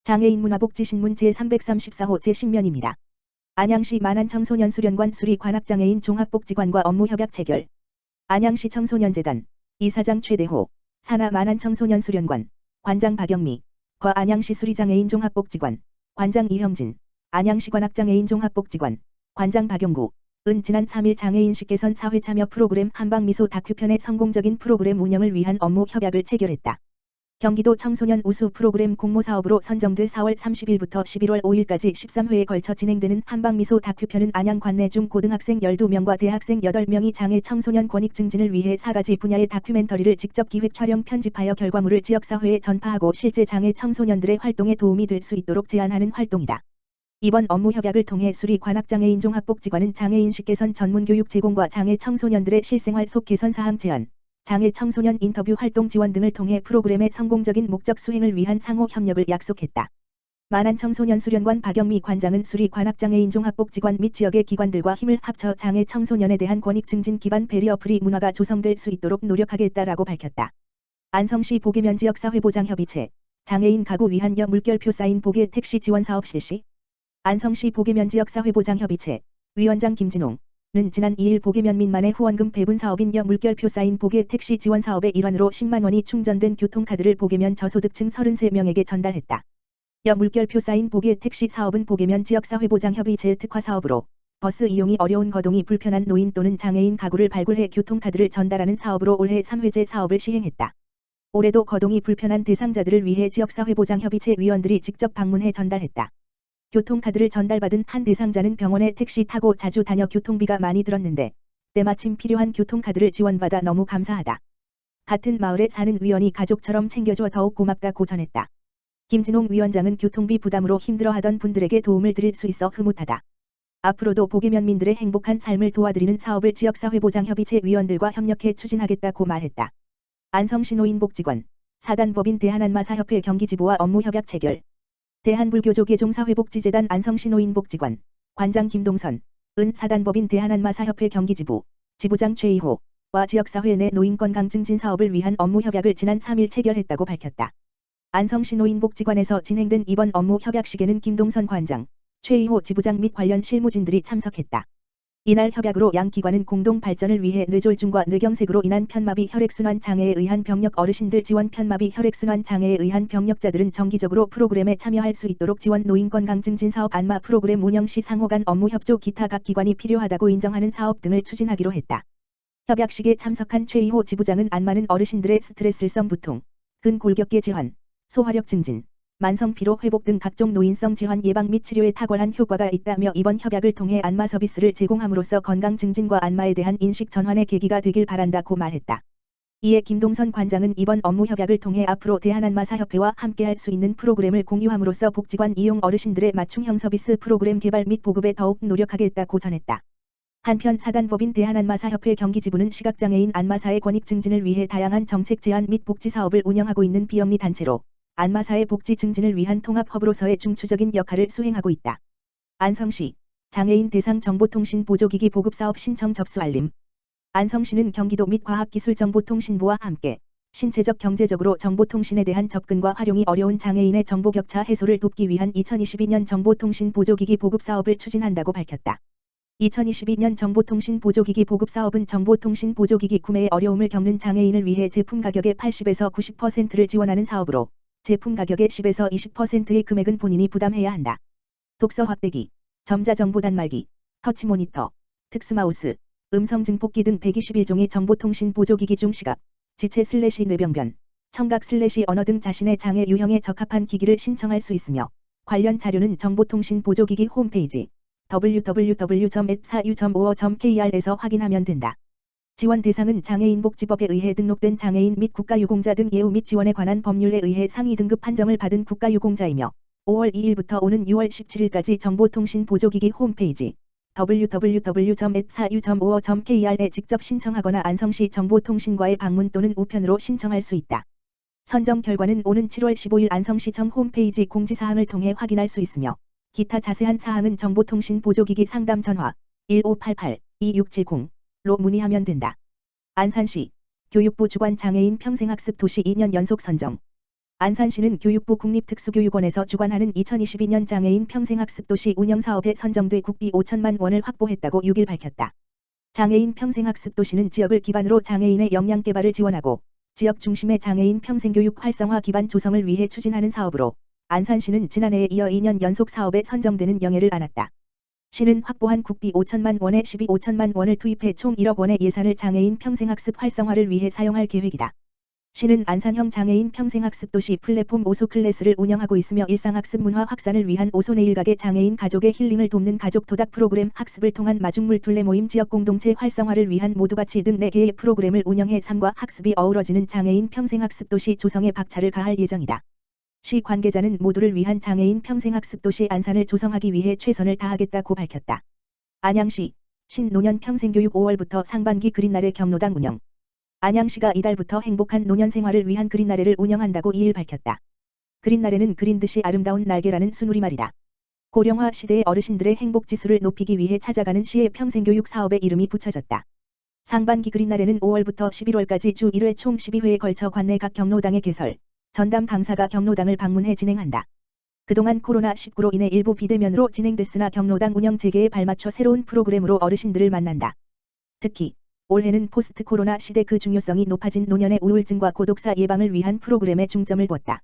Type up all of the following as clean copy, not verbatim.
장애인 문화복지신문 제334호 제10면입니다. 안양시 만안청소년수련관 수리관악장애인 종합복지관과 업무협약 체결. 안양시 청소년재단 이사장 최대호, 산하 만안청소년수련관 관장 박영미, 과 안양시 수리장애인 종합복지관 관장 이형진, 안양시 관악장애인 종합복지관 관장 박용구, 은 지난 3일 장애인식 개선 사회 참여 프로그램 한방미소 다큐편의 성공적인 프로그램 운영을 위한 업무 협약을 체결했다. 경기도 청소년 우수 프로그램 공모사업으로 선정돼 4월 30일부터 11월 5일까지 13회에 걸쳐 진행되는 한방미소 다큐편은 안양 관내 중 고등학생 12명과 대학생 8명이 장애 청소년 권익 증진을 위해 4가지 분야의 다큐멘터리를 직접 기획 촬영 편집하여 결과물을 지역사회에 전파하고 실제 장애 청소년들의 활동에 도움이 될 수 있도록 제안하는 활동이다. 이번 업무 협약을 통해 수리 관악장애인 종합복지관은 장애인식 개선 전문 교육 제공과 장애 청소년들의 실생활 속 개선 사항 제안, 장애 청소년 인터뷰 활동 지원 등을 통해 프로그램의 성공적인 목적 수행을 위한 상호 협력을 약속했다. 만안청소년수련관 박영미 관장은 수리 관악장애인 종합복지관 및 지역의 기관들과 힘을 합쳐 장애 청소년에 대한 권익 증진 기반 배리어 프리 문화가 조성될 수 있도록 노력하겠다라고 밝혔다. 안성시 보계면 지역사회보장협의체 장애인 가구 위한 물결표 사인 보계 택시 지원 사업 실시. 안성시 보계면 지역사회보장협의체 위원장 김진홍 는 지난 2일 보계면 민만의 후원금 배분 사업인 물결표 사인 보계 택시 지원 사업의 일환으로 10만 원이 충전된 교통카드를 보계면 저소득층 33명에게 전달했다. 물결표 사인 보계 택시 사업은 보계면 지역사회보장협의체의 특화 사업으로 버스 이용이 어려운 거동이 불편한 노인 또는 장애인 가구를 발굴해 교통카드를 전달하는 사업으로 올해 3회째 사업을 시행했다. 올해도 거동이 불편한 대상자들을 위해 지역사회보장협의체 위원들이 직접 방문해 전달했다. 교통카드를 전달받은 한 대상자는 병원에 택시 타고 자주 다녀 교통비가 많이 들었는데 때마침 필요한 교통카드를 지원받아 너무 감사하다. 같은 마을에 사는 위원이 가족처럼 챙겨줘 더욱 고맙다고 전했다. 김진홍 위원장은 교통비 부담으로 힘들어하던 분들에게 도움을 드릴 수 있어 흐뭇하다. 앞으로도 보계면민들의 행복한 삶을 도와드리는 사업을 지역사회보장협의체 위원들과 협력해 추진하겠다고 말했다. 안성시 노인복지관 사단법인 대한안마사협회 경기지부와 업무협약 체결. 대한불교조계종사회복지재단 안성시 노인복지관 관장 김동선, 은 사단법인 대한안마사협회 경기지부 지부장 최이호와 지역사회 내 노인건강 증진 사업을 위한 업무협약을 지난 3일 체결했다고 밝혔다. 안성시 노인복지관에서 진행된 이번 업무협약식에는 김동선 관장, 최이호 지부장 및 관련 실무진들이 참석했다. 이날 협약으로 양 기관은 공동 발전을 위해 뇌졸중과 뇌경색으로 인한 편마비 혈액순환 장애에 의한 병력 어르신들 지원 편마비 혈액순환 장애에 의한 병력자들은 정기적으로 프로그램에 참여할 수 있도록 지원 노인건강증진사업 안마 프로그램 운영 시 상호간 업무 협조 기타 각 기관이 필요하다고 인정하는 사업 등을 추진하기로 했다. 협약식에 참석한 최이호 지부장은 안마는 어르신들의 스트레스성 두통, 근골격계 질환, 소화력 증진, 만성 피로 회복 등 각종 노인성 질환 예방 및 치료에 탁월한 효과가 있다며 이번 협약을 통해 안마 서비스를 제공함으로써 건강 증진과 안마에 대한 인식 전환의 계기가 되길 바란다고 말했다. 이에 김동선 관장은 이번 업무 협약을 통해 앞으로 대한안마사협회와 함께할 수 있는 프로그램을 공유함으로써 복지관 이용 어르신들의 맞춤형 서비스 프로그램 개발 및 보급에 더욱 노력하겠다고 전했다. 한편 사단법인 대한안마사협회 경기지부는 시각장애인 안마사의 권익 증진을 위해 다양한 정책 제안 및 복지 사업을 운영하고 있는 비영리 단체로 안마사의 복지 증진을 위한 통합허브로서의 중추적인 역할을 수행하고 있다. 안성시 장애인 대상 정보통신 보조기기 보급사업 신청 접수 알림. 안성시는 경기도 및 과학기술정보통신부와 함께 신체적 경제적으로 정보통신에 대한 접근과 활용이 어려운 장애인의 정보 격차 해소를 돕기 위한 2022년 정보통신 보조기기 보급사업을 추진한다고 밝혔다. 2022년 정보통신 보조기기 보급사업은 정보통신 보조기기 구매에 어려움을 겪는 장애인을 위해 제품 가격의 80에서 90%를 지원하는 사업으로 제품 가격의 10에서 20%의 금액은 본인이 부담해야 한다. 독서 확대기, 점자정보 단말기, 터치모니터, 특수마우스, 음성 증폭기 등 121종의 정보통신 보조기기 중 시각, 지체/뇌병변, 청각/언어 등 자신의 장애 유형에 적합한 기기를 신청할 수 있으며 관련 자료는 정보통신 보조기기 홈페이지 www.4u.5.kr에서 확인하면 된다. 지원 대상은 장애인복지법에 의해 등록된 장애인 및 국가유공자 등 예우 및 지원에 관한 법률에 의해 상위 등급 판정을 받은 국가유공자이며 5월 2일부터 오는 6월 17일까지 정보통신 보조기기 홈페이지 www.4u.5.kr에 직접 신청하거나 안성시 정보통신과에 방문 또는 우편으로 신청할 수 있다. 선정 결과는 오는 7월 15일 안성시청 홈페이지 공지사항을 통해 확인할 수 있으며 기타 자세한 사항은 정보통신 보조기기 상담 전화 1588-2670 로 문의하면 된다. 안산시 교육부 주관 장애인 평생학습 도시 2년 연속 선정. 안산시는 교육부 국립특수교육원에서 주관하는 2022년 장애인 평생학습도시 운영사업에 선정돼 국비 5천만 원을 확보했다고 6일 밝혔다. 장애인 평생학습도시는 지역을 기반으로 장애인의 역량개발을 지원하고 지역 중심의 장애인 평생교육 활성화 기반 조성을 위해 추진하는 사업으로 안산시는 지난해에 이어 2년 연속 사업에 선정되는 영예를 안았다. 시는 확보한 국비 5천만 원에 12,5천만 원을 투입해 총 1억 원의 예산을 장애인 평생학습 활성화를 위해 사용할 계획이다. 시는 안산형 장애인 평생학습도시 플랫폼 오소클래스를 운영하고 있으며 일상학습 문화 확산을 위한 오소내일가게 장애인 가족의 힐링을 돕는 가족 토닥 프로그램, 학습을 통한 마중물 둘레 모임, 지역 공동체 활성화를 위한 모두같이 등 4개의 프로그램을 운영해 삶과 학습이 어우러지는 장애인 평생학습도시 조성에 박차를 가할 예정이다. 시 관계자는 모두를 위한 장애인 평생학습도시 안산을 조성하기 위해 최선을 다하겠다고 밝혔다. 안양시 신노년 평생교육 5월부터 상반기 그린나래 경로당 운영. 안양시가 이달부터 행복한 노년 생활을 위한 그린나래를 운영한다고 2일 밝혔다. 그린나래는 그린 듯이 아름다운 날개라는 순우리말이다. 고령화 시대의 어르신들의 행복지수를 높이기 위해 찾아가는 시의 평생교육 사업에 이름이 붙여졌다. 상반기 그린나래는 5월부터 11월까지 주 1회 총 12회에 걸쳐 관내 각 경로당의 개설, 전담 강사가 경로당을 방문해 진행한다. 그동안 코로나19로 인해 일부 비대면으로 진행됐으나 경로당 운영 재개에 발맞춰 새로운 프로그램으로 어르신들을 만난다. 특히 올해는 포스트 코로나 시대 그 중요성이 높아진 노년의 우울증과 고독사 예방을 위한 프로그램에 중점을 뒀다.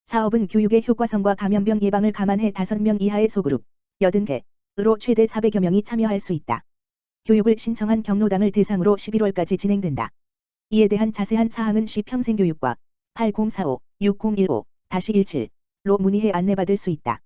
사업은 교육의 효과성과 감염병 예방을 감안해 5명 이하의 소그룹 80개으로 최대 400여 명이 참여할 수 있다. 교육을 신청한 경로당을 대상으로 11월까지 진행된다. 이에 대한 자세한 사항은 시 평생교육과 8045-6015-17로 문의해 안내받을 수 있다.